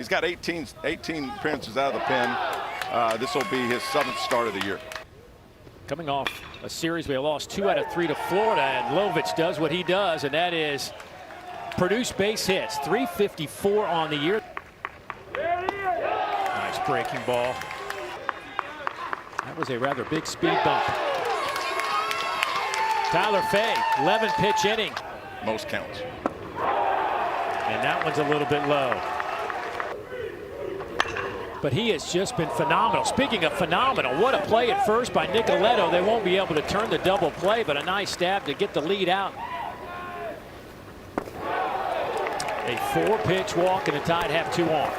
He's got 18 appearances out of the pen. This will be his 7th start of the year. Coming off a series we lost 2 out of 3 to Florida, and Lovich does what he does, and that is produce base hits. 354 on the year. Nice breaking ball. That was a rather big speed bump. Tyler Fay, 11 pitch inning. Most counts. And that one's a little bit low. But he has just been phenomenal. Speaking of phenomenal, what a play at first by Nicoletto. They won't be able to turn the double play, but a nice stab to get the lead out. A 4-pitch walk, and the Tide have 2 on.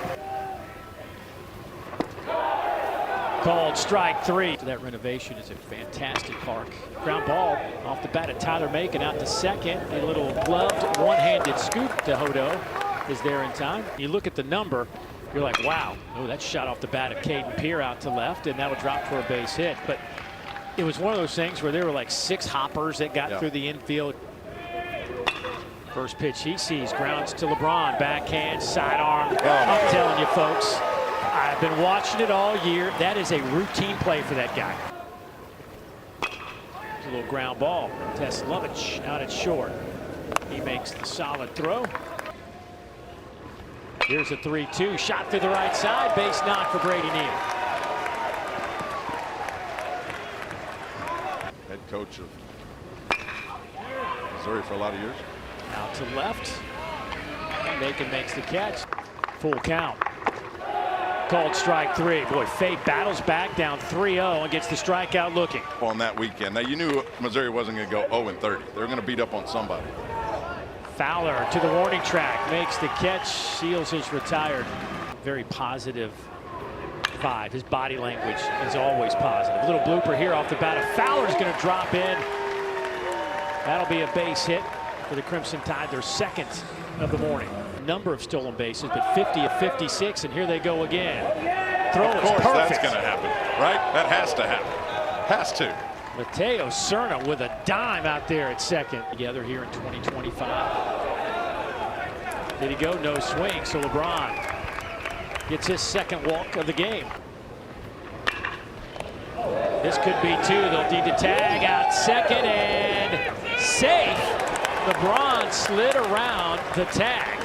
Called strike 3. That renovation is a fantastic park. Ground ball off the bat of Tyler Macon out to second. A little gloved one-handed scoop to Hodo is there in time. You look at the number, you're like, wow. Oh, that shot off the bat of Caden Peer out to left, and that'll drop for a base hit. But it was one of those things where there were like 6 hoppers that got through the infield. First pitch he sees, grounds to LeBron, backhand, sidearm. I'm telling you, folks, I've been watching it all year. That is a routine play for that guy. There's a little ground ball. Teslovich out at short. He makes the solid throw. Here's a 3-2 shot through the right side. Base knock for Brady Neal. Head coach of Missouri for a lot of years. Out to left. And Macon makes the catch. Full count. Called strike 3. Boy, Fay battles back down 3-0 and gets the strikeout looking. On that weekend. Now, you knew Missouri wasn't going to go 0-30. They were going to beat up on somebody. Fowler to the warning track, makes the catch. Seals is retired. Very positive vibe. His body language is always positive. A little blooper here off the bat. Fowler's going to drop in. That'll be a base hit for the Crimson Tide, their 2nd of the morning. Number of stolen bases, but 50 of 56, and here they go again. Throw is perfect. Of course, that's going to happen, right? That has to happen. Has to. Mateo Cerna with a dime out there at second. Together here in 2025. Did he go? No swing, so LeBron gets his 2nd walk of the game. This could be 2. They'll need to tag out second, and safe. LeBron slid around the tag.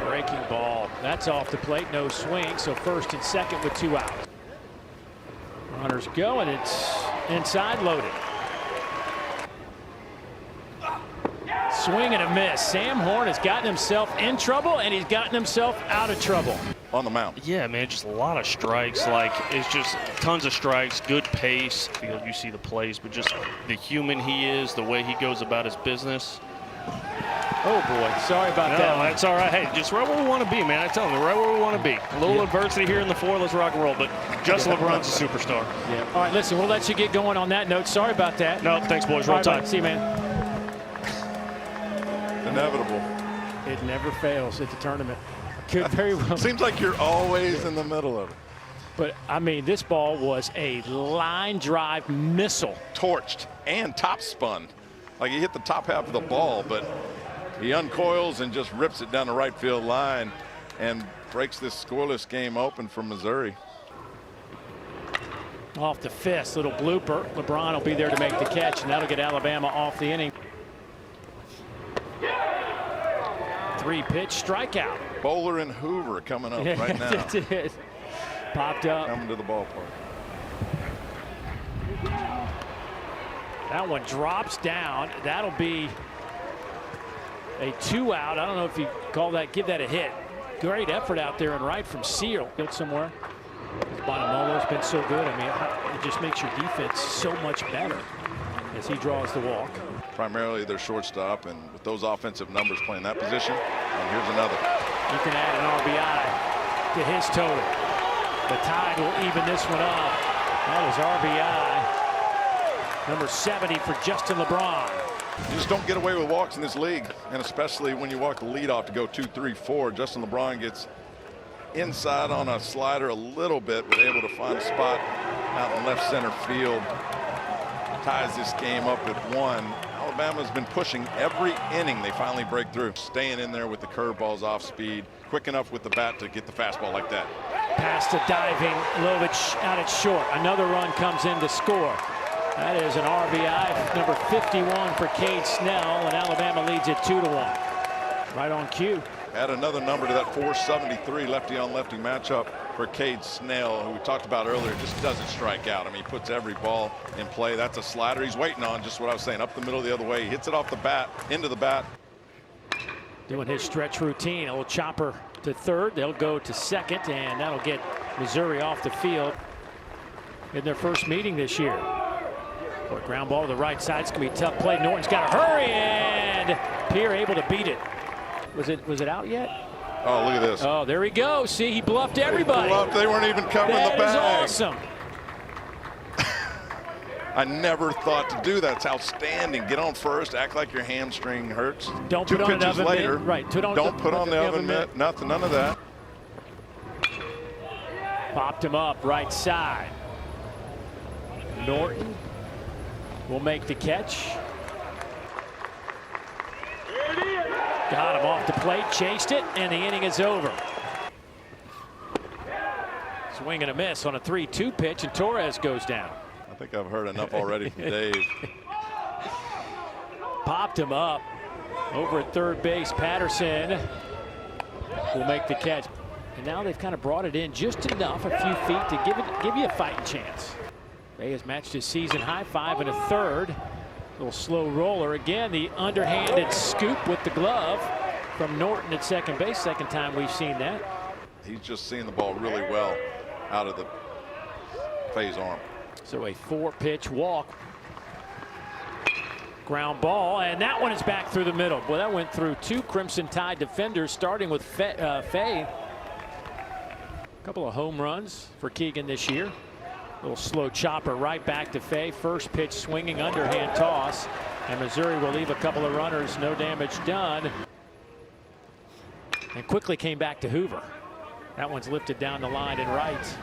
Breaking ball. That's off the plate. No swing. So 1st and 2nd with 2 outs. Runners go, and it's inside loaded. Swing and a miss. Sam Horn has gotten himself in trouble, and he's gotten himself out of trouble. On the mound. Yeah, man, just a lot of strikes. Like, it's just tons of strikes, good pace. You see the plays, but just the human he is, the way he goes about his business. Oh boy, sorry about that. No, that's all right. Hey, just right where we want to be, man. I tell him, right where we want to be. A little adversity here in the 4. Let's rock and roll. But Justin LeBron's a superstar. Yeah. All right, listen, we'll let you get going on that note. Sorry about that. No, thanks, boys. Roll Tide. See you, man. Inevitable. It never fails at the tournament. Could very well. Seems like you're always in the middle of it. But, I mean, this ball was a line drive missile. Torched and top spun. Like he hit the top half of the ball, but he uncoils and just rips it down the right field line and breaks this scoreless game open for Missouri. Off the fist, little blooper. LeBron will be there to make the catch, and that'll get Alabama off the inning. 3-pitch strikeout. Bowler and Hoover coming up right now. It did. Popped up. Coming to the ballpark. That one drops down. That'll be a 2 out. I don't know if you call that, give that a hit. Great effort out there and right from Seal. Built somewhere. Bonamono's been so good. I mean, it just makes your defense so much better as he draws the walk. Primarily their shortstop, and with those offensive numbers playing that position, and here's another. You can add an RBI to his total. The Tide will even this one up. That is RBI number 70 for Justin LeBron. You just don't get away with walks in this league, and especially when you walk the leadoff to go 2, 3, 4. Justin LeBron gets inside on a slider a little bit, but able to find a spot out in left center field. Ties this game up at 1. Alabama's been pushing every inning. They finally break through, staying in there with the curveballs off speed, quick enough with the bat to get the fastball like that. Past the diving, Lovich out at short. Another run comes in to score. That is an RBI, number 51 for Cade Snell, and Alabama leads it 2-1. Right on cue. Add another number to that 473 lefty-on-lefty matchup for Cade Snell, who we talked about earlier, just doesn't strike out. I mean, he puts every ball in play. That's a slider he's waiting on, just what I was saying, up the middle the other way. He hits it off the bat, into the bat. Doing his stretch routine, a little chopper to third. They'll go to second, and that'll get Missouri off the field in their first meeting this year. Boy, ground ball to the right side. It's going to be a tough play. Norton's got to hurry, and Pierre able to beat it. Was it out yet? Oh, look at this. Oh, there he goes. See, he bluffed everybody. They weren't even covering the bag. That is awesome. I never thought to do that. It's outstanding. Get on first. Act like your hamstring hurts. Don't Two put on an pitches oven later. mitt. Right. Don't put on the oven mitt. Nothing. None of that. Popped him up right side. Norton will make the catch. Got him off the plate, chased it, and the inning is over. Swing and a miss on a 3-2 pitch, and Torres goes down. I think I've heard enough already from Dave. Popped him up over at third base. Patterson will make the catch. And now they've kind of brought it in just enough, a few feet, to give you a fighting chance. Bay has matched his season high, 5 1/3. Little slow roller. Again, the underhanded scoop with the glove from Norton at second base. Second time we've seen that. He's just seeing the ball really well out of the Fay's arm. So a 4-pitch walk. Ground ball, and that one is back through the middle. Boy, that went through 2 Crimson Tide defenders, starting with Fay. A couple of home runs for Keegan this year. Little slow chopper right back to Fay. First pitch swinging, underhand toss, and Missouri will leave a couple of runners, no damage done. And quickly came back to Hoover. That one's lifted down the line and right.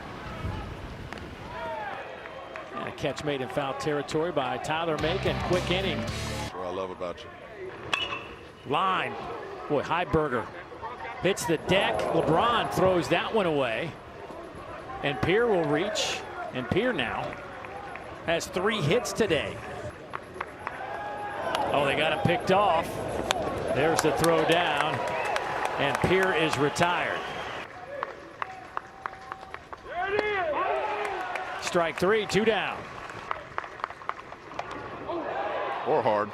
And a catch made in foul territory by Tyler Macon. Quick inning. That's what I love about you. Line. Boy, Heiberger hits the deck. LeBron throws that one away. And Pierre will reach. And Pierre now has 3 hits today. Oh, they got him picked off. There's the throw down. And Pierre is retired. Strike 3, 2 down. Or hard.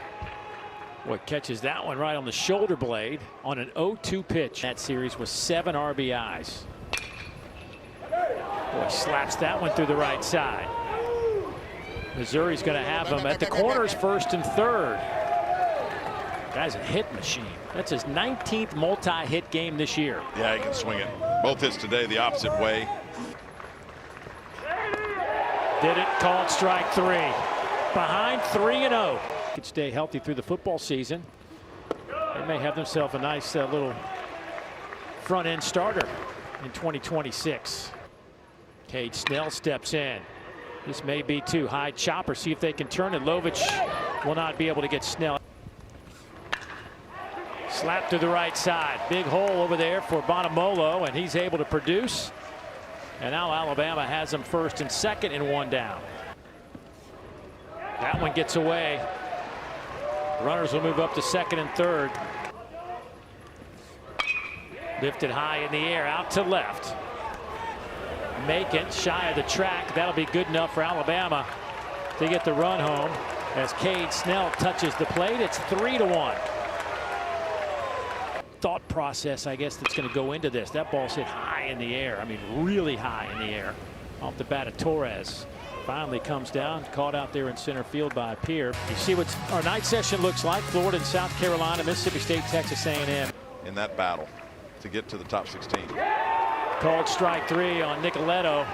What catches that one right on the shoulder blade on an 0-2 pitch. That series was 7 RBIs. Boy, slaps that one through the right side. Missouri's going to have him at the corners, first and third. Guy's a hit machine. That's his 19th multi-hit game this year. Yeah, he can swing it. Both hits today the opposite way. Did it, called strike 3. Behind 3-0. Could stay healthy through the football season. They may have themselves a nice little front end starter in 2026. Cade Snell steps in. This may be too high chopper. See if they can turn it. Lovich will not be able to get Snell. Slap to the right side. Big hole over there for Bonamolo, and he's able to produce. And now Alabama has them first and second and 1 down. That one gets away. Runners will move up to second and third. Lifted high in the air, out to left. Macon shy of the track. That'll be good enough for Alabama to get the run home as Cade Snell touches the plate. It's 3-1. Thought process, I guess, that's going to go into this. That ball's hit high in the air. I mean, really high in the air. Off the bat of Torres. Finally comes down, caught out there in center field by Pierre. You see what our night session looks like. Florida and South Carolina, Mississippi State, Texas A&M. In that battle to get to the top 16. Called strike 3 on Nicoletto.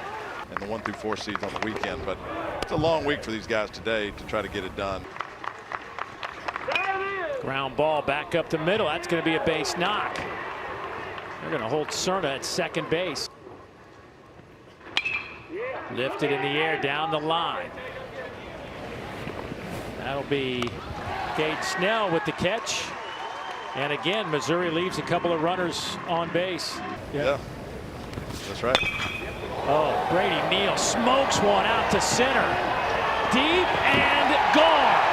And the 1 through 4 seeds on the weekend, but it's a long week for these guys today to try to get it done. Ground ball back up the middle. That's going to be a base knock. They're going to hold Cerna at second base. Lifted in the air down the line. That'll be Cade Snell with the catch. And again, Missouri leaves a couple of runners on base. Yeah, that's right. Oh, Brady Neal smokes one out to center. Deep and gone.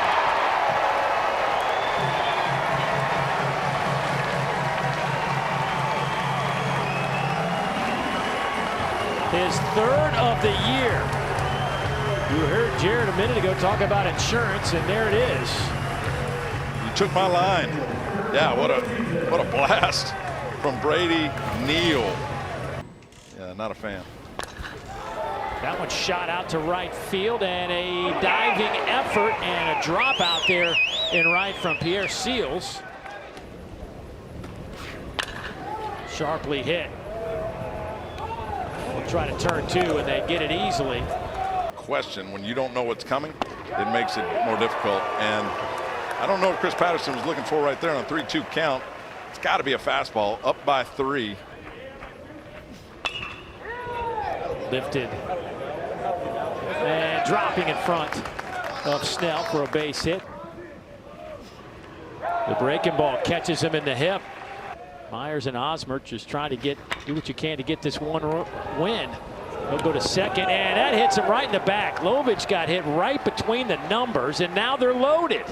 His third of the year. You heard Jared a minute ago talk about insurance, and there it is. You took my line. Yeah, what a blast from Brady Neal. Yeah, not a fan. That one shot out to right field, and a diving effort and a drop out there in right from Pierre Seals. Sharply hit. We'll try to turn two, and they get it easily. Question, when you don't know what's coming, it makes it more difficult. And I don't know what Chris Patterson was looking for right there on a 3-2 count. It's got to be a fastball, up by 3. Lifted and dropping in front of Snell for a base hit. The breaking ball catches him in the hip. Myers and Osmer just trying to do what you can to get this one win. He'll go to second, and that hits him right in the back. Lovich got hit right between the numbers, and now they're loaded.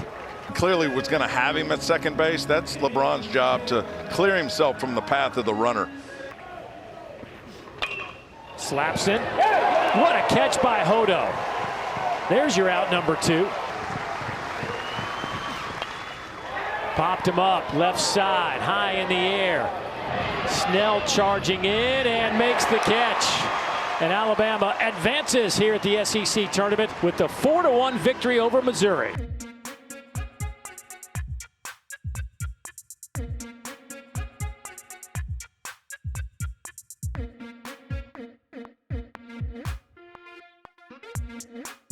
Clearly was going to have him at second base. That's LeBron's job, to clear himself from the path of the runner. Slaps in. What a catch by Hodo. There's your out number 2. Popped him up, left side, high in the air. Snell charging in and makes the catch. And Alabama advances here at the SEC tournament with the 4-1 victory over Missouri. Mm-hmm.